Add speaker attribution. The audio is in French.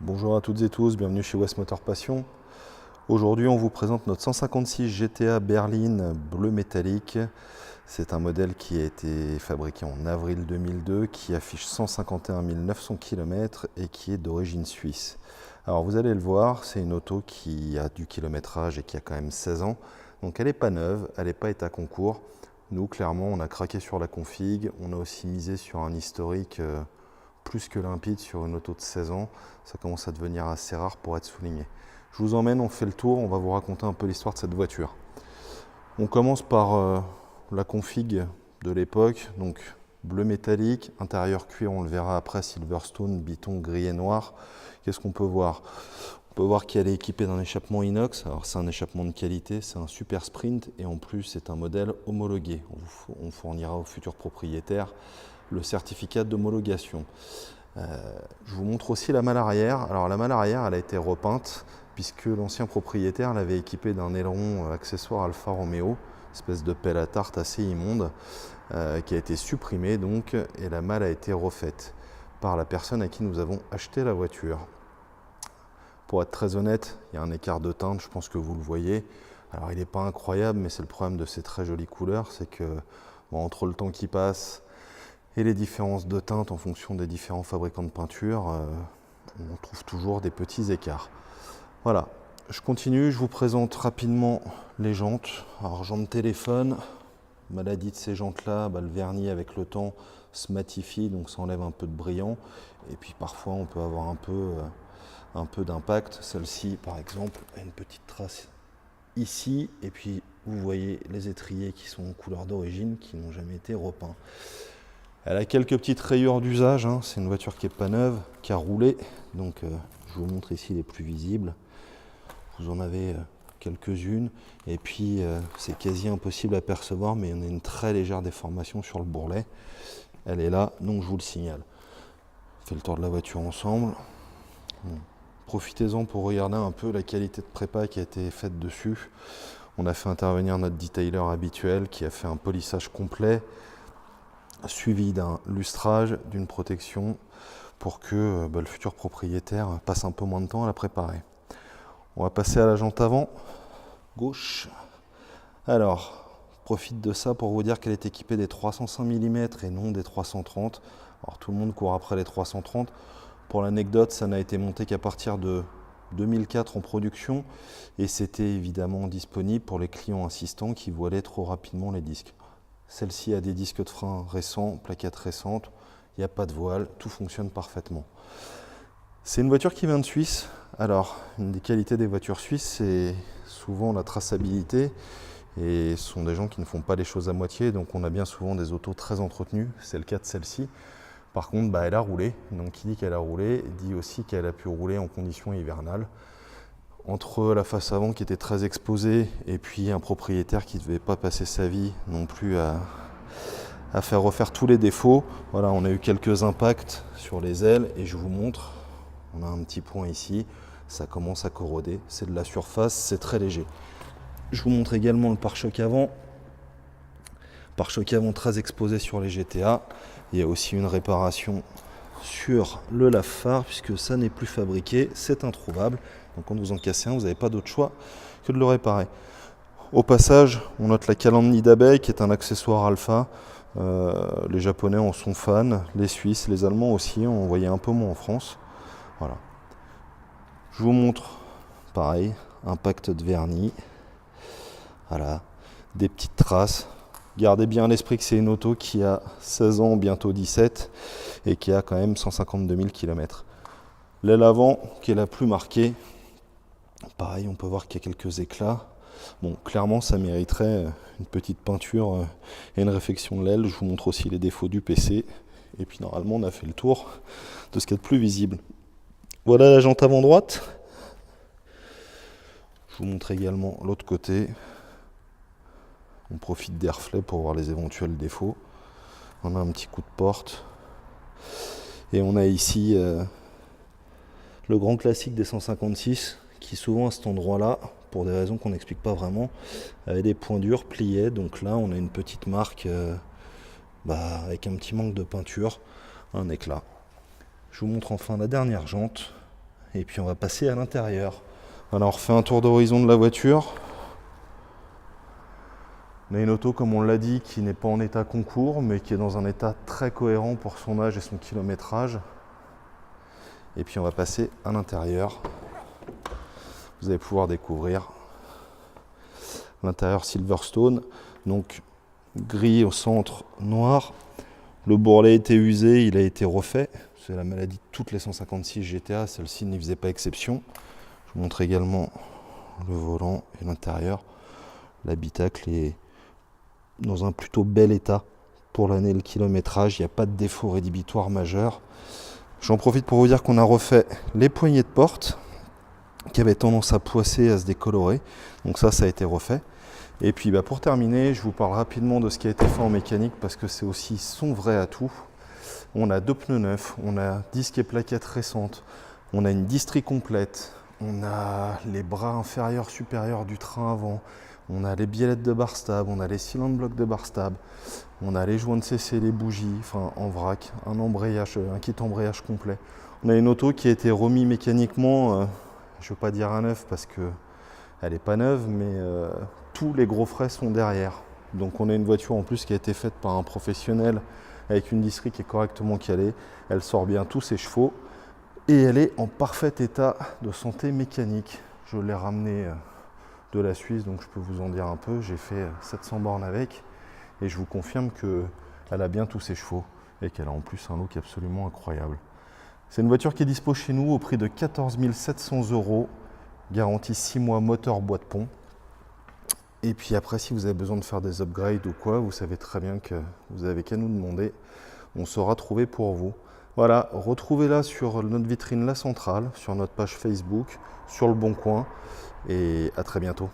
Speaker 1: Bonjour à toutes et tous, bienvenue chez West Motor Passion. Aujourd'hui, on vous présente notre 156 GTA berline bleu métallique. C'est un modèle qui a été fabriqué en avril 2002, qui affiche 151 900 km et qui est d'origine suisse. Alors vous allez le voir, c'est une auto qui a du kilométrage et qui a quand même 16 ans. Donc elle n'est pas neuve, elle n'est pas état concours. Nous, clairement, on a craqué sur la config. On a aussi misé sur un historique plus que limpide sur une auto de 16 ans. Ça commence à devenir assez rare pour être souligné. Je vous emmène, on fait le tour, on va vous raconter un peu l'histoire de cette voiture. On commence par la config de l'époque, donc bleu métallique, intérieur cuir, on le verra après, Silverstone, biton gris et noir. Qu'est-ce qu'on peut voir? On peut voir qu'elle est équipée d'un échappement inox. Alors c'est un échappement de qualité, c'est un super sprint et en plus c'est un modèle homologué. On fournira aux futurs propriétaires le certificat d'homologation. Je vous montre aussi la malle arrière. Alors la malle arrière, elle a été repeinte puisque l'ancien propriétaire l'avait équipée d'un aileron accessoire Alfa Romeo, espèce de pelle à tarte assez immonde, qui a été supprimée donc, et la malle a été refaite par la personne à qui nous avons acheté la voiture. Pour être très honnête, il y a un écart de teinte, je pense que vous le voyez. Alors il n'est pas incroyable, mais c'est le problème de ces très jolies couleurs, c'est que entre le temps qui passe et les différences de teinte en fonction des différents fabricants de peinture, on trouve toujours des petits écarts. Voilà, je continue, je vous présente rapidement les jantes. Alors jantes téléphone, maladie de ces jantes-là, le vernis avec le temps se matifie, donc ça enlève un peu de brillant. Et puis parfois on peut avoir un peu d'impact. Celle-ci par exemple a une petite trace ici, et puis vous voyez les étriers qui sont en couleur d'origine, qui n'ont jamais été repeints. Elle a quelques petites rayures d'usage, hein. C'est une voiture qui n'est pas neuve, qui a roulé, donc je vous montre ici les plus visibles. Vous en avez quelques-unes, et puis c'est quasi impossible à percevoir, mais on a une très légère déformation sur le bourrelet. Elle est là, donc je vous le signale. On fait le tour de la voiture ensemble. Bon. Profitez-en pour regarder un peu la qualité de prépa qui a été faite dessus. On a fait intervenir notre detailer habituel qui a fait un polissage complet, suivi d'un lustrage, d'une protection pour que le futur propriétaire passe un peu moins de temps à la préparer. On va passer à la jante avant, gauche. Alors, profite de ça pour vous dire qu'elle est équipée des 305 mm et non des 330. Alors tout le monde court après les 330. Pour l'anecdote, ça n'a été monté qu'à partir de 2004 en production et c'était évidemment disponible pour les clients insistants qui voilaient trop rapidement les disques. Celle-ci a des disques de frein récents, plaquettes récentes, il n'y a pas de voile, tout fonctionne parfaitement. C'est une voiture qui vient de Suisse. Alors, une des qualités des voitures suisses, c'est souvent la traçabilité. Et ce sont des gens qui ne font pas les choses à moitié, donc on a bien souvent des autos très entretenues. C'est le cas de celle-ci. Par contre, elle a roulé. Donc, qui dit qu'elle a roulé, dit aussi qu'elle a pu rouler en conditions hivernales. Entre la face avant qui était très exposée et puis un propriétaire qui ne devait pas passer sa vie non plus à faire refaire tous les défauts. Voilà, on a eu quelques impacts sur les ailes et je vous montre. On a un petit point ici, ça commence à corroder. C'est de la surface, c'est très léger. Je vous montre également le pare-choc avant. Pare-choc avant très exposé sur les GTA. Il y a aussi une réparation sur le lave-phare puisque ça n'est plus fabriqué, c'est introuvable. Donc quand vous en cassez un, vous n'avez pas d'autre choix que de le réparer. Au passage, on note la calandre d'abeille qui est un accessoire alpha. Les Japonais en sont fans, les Suisses, les Allemands aussi, on en voyait un peu moins en France. Voilà. Je vous montre, pareil, impact de vernis. Voilà, des petites traces. Gardez bien à l'esprit que c'est une auto qui a 16 ans, bientôt 17, et qui a quand même 152 000 km. L'aile avant, qui est la plus marquée, pareil, on peut voir qu'il y a quelques éclats. Bon, clairement, ça mériterait une petite peinture et une réfection de l'aile. Je vous montre aussi les défauts du PC. Et puis, normalement, on a fait le tour de ce qu'il y a de plus visible. Voilà la jante avant droite. Je vous montre également l'autre côté. On profite des reflets pour voir les éventuels défauts. On a un petit coup de porte. Et on a ici le grand classique des 156 qui souvent à cet endroit-là, pour des raisons qu'on n'explique pas vraiment, avait des points durs pliés. Donc là, on a une petite marque avec un petit manque de peinture, un éclat. Je vous montre enfin la dernière jante. et puis on va passer à l'intérieur. Alors on refait un tour d'horizon de la voiture. On a une auto, comme on l'a dit, qui n'est pas en état concours, mais qui est dans un état très cohérent pour son âge et son kilométrage. Et puis on va passer à l'intérieur. Vous allez pouvoir découvrir l'intérieur Silverstone, donc gris au centre, noir. Le bourrelet était usé, il a été refait. C'est la maladie de toutes les 156 GTA, celle-ci n'y faisait pas exception. Je vous montre également le volant et l'intérieur. L'habitacle est dans un plutôt bel état pour l'année et le kilométrage. Il n'y a pas de défaut rédhibitoire majeur. J'en profite pour vous dire qu'on a refait les poignées de porte qui avaient tendance à poisser, à se décolorer. Donc ça a été refait. Et puis pour terminer, je vous parle rapidement de ce qui a été fait en mécanique parce que c'est aussi son vrai atout. On a 2 pneus neufs, on a disques et plaquettes récentes, on a une distrie complète, on a les bras inférieurs supérieurs du train avant, on a les biellettes de bar stab, on a les cylindres blocs de bar stab, on a les joints de CC, les bougies, enfin en vrac, un embrayage, un kit embrayage complet. On a une auto qui a été remise mécaniquement, je ne veux pas dire à neuf parce que elle n'est pas neuve, mais tous les gros frais sont derrière. Donc on a une voiture en plus qui a été faite par un professionnel avec une distrie qui est correctement calée. Elle sort bien tous ses chevaux et elle est en parfait état de santé mécanique. Je l'ai ramenée de la Suisse, donc je peux vous en dire un peu. J'ai fait 700 bornes avec et je vous confirme qu'elle a bien tous ses chevaux et qu'elle a en plus un look absolument incroyable. C'est une voiture qui est dispo chez nous au prix de 14 700 €, garantie 6 mois moteur bois de pont. Et puis après, si vous avez besoin de faire des upgrades ou quoi, vous savez très bien que vous n'avez qu'à nous demander. On saura trouver pour vous. Voilà, retrouvez-la sur notre vitrine La Centrale, sur notre page Facebook, sur Le Bon Coin. Et à très bientôt.